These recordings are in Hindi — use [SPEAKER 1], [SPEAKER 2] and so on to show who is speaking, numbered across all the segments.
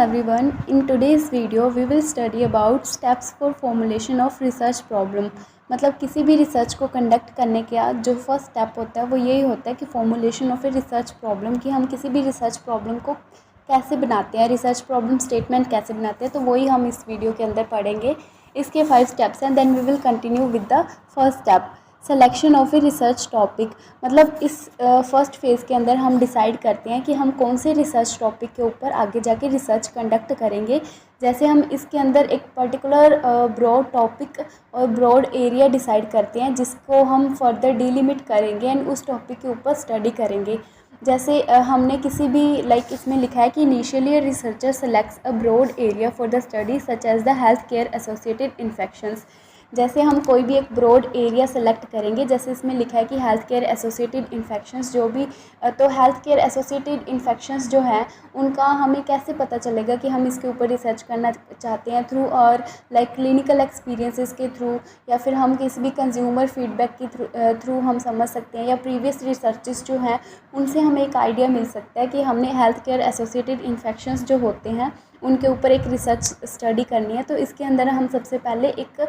[SPEAKER 1] everyone. In today's video we will study about steps for formulation of research problem. मतलब किसी भी रिसर्च को कंडक्ट करने का जो फर्स्ट स्टेप होता है वो यही होता है कि formulation of a research problem, कि हम किसी भी रिसर्च प्रॉब्लम को कैसे बनाते हैं, रिसर्च प्रॉब्लम स्टेटमेंट कैसे बनाते हैं, तो वही हम इस वीडियो के अंदर पढ़ेंगे. इसके 5 स्टेप्स हैं. Then we will continue with the first step, selection of a research topic. मतलब इस फर्स्ट फेज़ के अंदर हम डिसाइड करते हैं कि हम कौन से रिसर्च टॉपिक के ऊपर आगे जाके रिसर्च कंडक्ट करेंगे. जैसे हम इसके अंदर एक पर्टिकुलर ब्रॉड टॉपिक और ब्रॉड एरिया डिसाइड करते हैं जिसको हम फर्दर डिलिमिट करेंगे एंड उस टॉपिक के ऊपर स्टडी करेंगे. जैसे हमने किसी भी इसमें लिखा है कि initially researcher selects a broad area for the study such as the health care associated infections. जैसे हम कोई भी एक ब्रॉड एरिया सेलेक्ट करेंगे, जैसे इसमें लिखा है कि हेल्थ केयर एसोसिएटेड इन्फेक्शंस, जो भी तो हेल्थ केयर एसोसिएटेड इन्फेक्शंस जो हैं उनका हमें कैसे पता चलेगा कि हम इसके ऊपर रिसर्च करना चाहते हैं, थ्रू और क्लिनिकल एक्सपीरियंसेस के थ्रू, या फिर हम किसी भी कंज्यूमर फीडबैक के थ्रू हम समझ सकते हैं, या प्रीवियस रिसर्चेस जो हैं उनसे हमें एक आइडिया मिल सकता है कि हमने हेल्थ केयर एसोसिएटेड इन्फेक्शंस जो होते हैं उनके ऊपर एक रिसर्च स्टडी करनी है. तो इसके अंदर हम सबसे पहले एक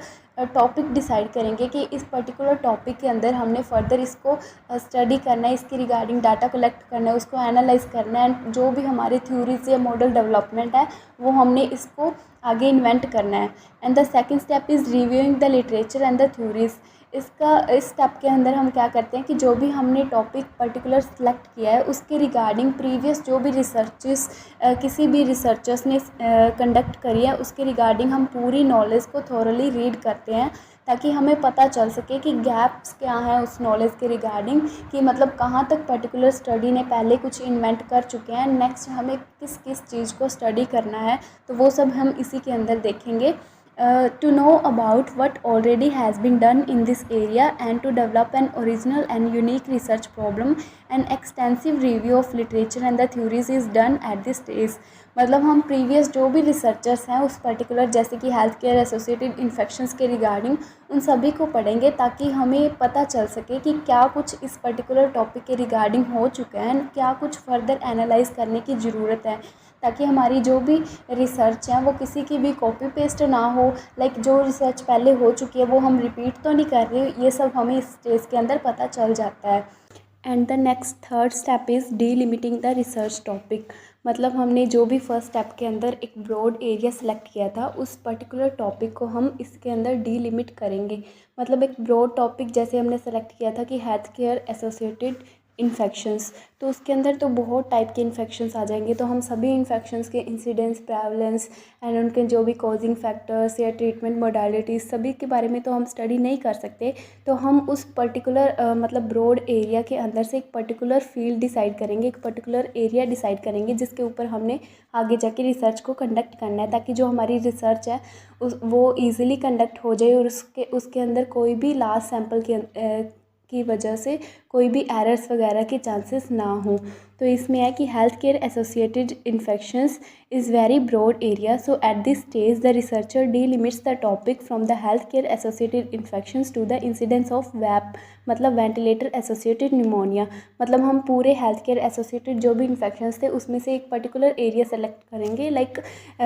[SPEAKER 1] टॉपिक डिसाइड करेंगे कि इस पर्टिकुलर टॉपिक के अंदर हमने फर्दर इसको स्टडी करना है, इसके रिगार्डिंग डाटा कलेक्ट करना है, उसको एनालाइज करना है, जो भी हमारी थ्योरीज या मॉडल डेवलपमेंट है वो हमने इसको आगे इन्वेंट करना है. And the second step is reviewing the literature and the theories. इस स्टेप के अंदर हम क्या करते हैं कि जो भी हमने टॉपिक पर्टिकुलर सेलेक्ट किया है उसके रिगार्डिंग प्रीवियस जो भी रिसर्चेस किसी भी रिसर्चर्स ने कंडक्ट करी है उसके रिगार्डिंग हम पूरी नॉलेज को थॉरली रीड करते हैं, ताकि हमें पता चल सके कि गैप्स क्या हैं उस नॉलेज के रिगार्डिंग, कि मतलब कहाँ तक पर्टिकुलर स्टडी ने पहले कुछ इन्वेंट कर चुके हैं, नेक्स्ट हमें किस किस चीज़ को स्टडी करना है, तो वो सब हम इसी के अंदर देखेंगे. To know about what already has been done in this area and to develop an original and unique research problem, an extensive review of literature and the theories is done at this stage. मतलब हम प्रीवियस जो भी रिसर्चर्स हैं उस पर्टिकुलर, जैसे कि हेल्थ केयर एसोसिएटेड इन्फेक्शंस के रिगार्डिंग, उन सभी को पढ़ेंगे ताकि हमें पता चल सके कि क्या कुछ इस पर्टिकुलर टॉपिक के रिगार्डिंग हो चुका है, क्या कुछ फर्दर एनालाइज करने की ज़रूरत है, ताकि हमारी जो भी रिसर्च है वो किसी की भी कॉपी पेस्ट ना हो. जो रिसर्च पहले हो चुकी है वो हम रिपीट तो नहीं कर रहे, ये सब हमें इस स्टेज के अंदर पता चल जाता है. And the next third step is delimiting the research topic. मतलब हमने जो भी फर्स्ट स्टेप के अंदर एक ब्रॉड एरिया सेलेक्ट किया था उस पर्टिकुलर टॉपिक को हम इसके अंदर डीलिमिट करेंगे. मतलब एक ब्रॉड टॉपिक जैसे हमने सेलेक्ट किया था कि हेल्थ केयर एसोसिएटेड इन्फेक्शंस, तो उसके अंदर तो बहुत टाइप के इन्फेक्शंस आ जाएंगे, तो हम सभी इन्फेक्शंस के इंसिडेंस, प्रेवलेंस एंड उनके जो भी कॉजिंग फैक्टर्स या ट्रीटमेंट मोडालिटीज़ सभी के बारे में तो हम स्टडी नहीं कर सकते. तो हम उस पर्टिकुलर मतलब ब्रॉड एरिया के अंदर से एक पर्टिकुलर फील्ड डिसाइड करेंगे, एक पर्टिकुलर एरिया डिसाइड करेंगे जिसके ऊपर हमने आगे जाके रिसर्च को कंडक्ट करना है, ताकि जो हमारी रिसर्च है वो ईज़िली कंडक्ट हो जाए और उसके अंदर कोई भी लास्ट सैम्पल की वजह से कोई भी एरर्स वगैरह के चांसेस ना हो. तो इसमें है कि health care associated infections is very broad area, so at this stage the researcher delimits the topic from the health care associated infections to the incidence of VAP, मतलब वेंटिलेटर एसोसिएटेड न्यूमोनिया. मतलब हम पूरे हेल्थ केयर एसोसिएटेड जो भी इन्फेक्शंस थे उसमें से एक पर्टिकुलर एरिया सेलेक्ट करेंगे,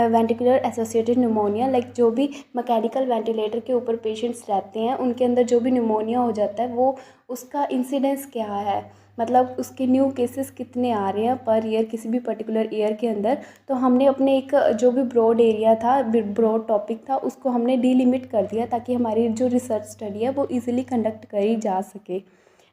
[SPEAKER 1] वेंटिकुलर एसोसिएटेड न्यूमोनिया, जो भी मैकेनिकल वेंटिलेटर के ऊपर पेशेंट्स रहते हैं उनके अंदर जो भी न्यूमोनिया हो जाता है वो उसका इंसिडेंस क्या है, मतलब उसके न्यू केसेस कितने आ रहे हैं पर ईयर किसी भी पर्टिकुलर ईयर के अंदर. तो हमने अपने एक जो भी ब्रॉड एरिया था, ब्रॉड टॉपिक था, उसको हमने डीलिमिट कर दिया ताकि हमारी जो रिसर्च स्टडी है वो इजीली कंडक्ट करी जा सके.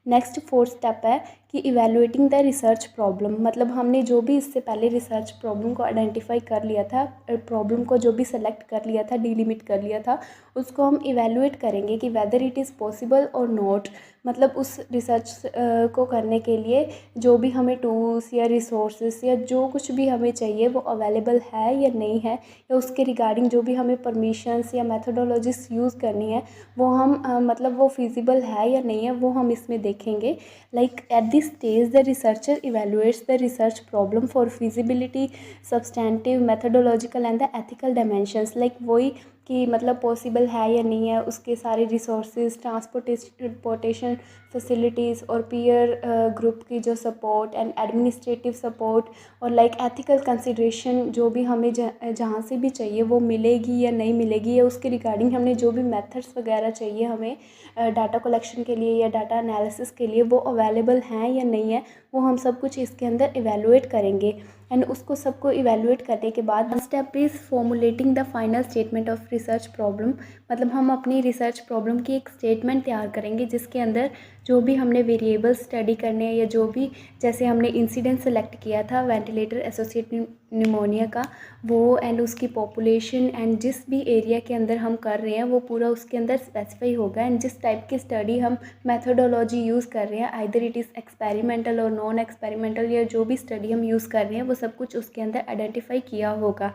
[SPEAKER 1] नेक्स्ट फोर्थ स्टेप है कि इवैल्यूएटिंग द रिसर्च प्रॉब्लम. मतलब हमने जो भी इससे पहले रिसर्च प्रॉब्लम को आइडेंटिफाई कर लिया था, प्रॉब्लम को जो भी सेलेक्ट कर लिया था, डिलिमिट कर लिया था, उसको हम इवैल्यूएट करेंगे कि वेदर इट इज़ पॉसिबल और नॉट. मतलब उस रिसर्च को करने के लिए जो भी हमें टूल्स या रिसोर्सेस या जो कुछ भी हमें चाहिए वो अवेलेबल है या नहीं है, या उसके रिगार्डिंग जो भी हमें परमिशंस या मेथोडोलॉजीज यूज़ करनी है वो हम मतलब वो फिजिबल है या नहीं है वो हम इसमें देखेंगे. At this stage the researcher evaluates the research problem for feasibility, substantive, methodological and the ethical dimensions. वही कि मतलब पॉसिबल है या नहीं है, उसके सारे रिसोर्सेज, ट्रांसपोर्टेशन फैसिलिटीज़ और पीयर ग्रुप की जो सपोर्ट एंड एडमिनिस्ट्रेटिव सपोर्ट और लाइक एथिकल कंसिडरेशन जो भी हमें जहाँ से भी चाहिए वो मिलेगी या नहीं मिलेगी, या उसके रिगार्डिंग हमने जो भी मेथड्स वगैरह चाहिए हमें डाटा कलेक्शन के लिए या डाटा एनालिसिस के लिए वो अवेलेबल हैं या नहीं है, वो हम सब कुछ इसके अंदर इवेलुएट करेंगे। एंड उसको सबको इवेलुएट करने के बाद step is formulating the final statement of research problem. मतलब हम अपनी रिसर्च प्रॉब्लम की एक स्टेटमेंट तैयार करेंगे जिसके अंदर जो भी हमने वेरिएबल स्टडी करने हैं या जो भी, जैसे हमने इंसिडेंट सेलेक्ट किया था वेंटिलेटर एसोसिएटेड निमोनिया का, वो एंड उसकी पॉपुलेशन एंड जिस भी एरिया के अंदर हम कर रहे हैं वो पूरा उसके अंदर स्पेसिफाई होगा। एंड जिस टाइप की स्टडी हम मेथोडोलॉजी यूज़ कर रहे हैं, आइदर इट इज़ एक्सपेरिमेंटल और नॉन एक्सपेरिमेंटल, या जो भी स्टडी हम यूज़ कर रहे हैं वो सब कुछ उसके अंदर आइडेंटिफाई किया होगा।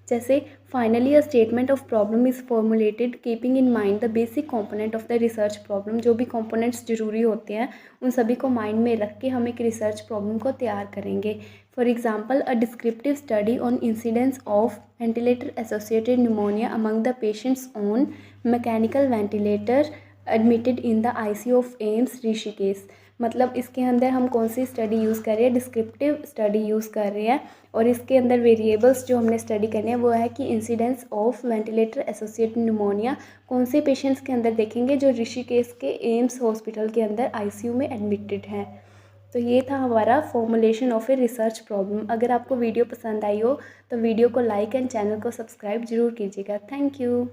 [SPEAKER 1] जैसे finally a statement of problem is formulated keeping in mind the basic component of the research problem. जो भी कंपोनेंट्स ज़रूरी होते हैं उन सभी को माइंड में रख के हम एक रिसर्च प्रॉब्लम को तैयार करेंगे। For example a descriptive study on incidence of ventilator associated pneumonia among the patients on mechanical ventilator admitted in the ICU of AIIMS Rishikesh. मतलब इसके अंदर हम कौन सी स्टडी यूज़ कर रहे हैं, डिस्क्रिप्टिव स्टडी यूज़ कर रहे हैं, और इसके अंदर वेरिएबल्स जो हमने स्टडी करने हैं वो है कि incidence of ventilator associated pneumonia कौन से पेशेंट्स के अंदर देखेंगे जो ऋषिकेश के एम्स हॉस्पिटल के अंदर ICU में एडमिटेड हैं। तो ये था हमारा formulation of a research problem. अगर आपको वीडियो पसंद आई हो तो वीडियो को लाइक एंड चैनल को सब्सक्राइब ज़रूर कीजिएगा। Thank you.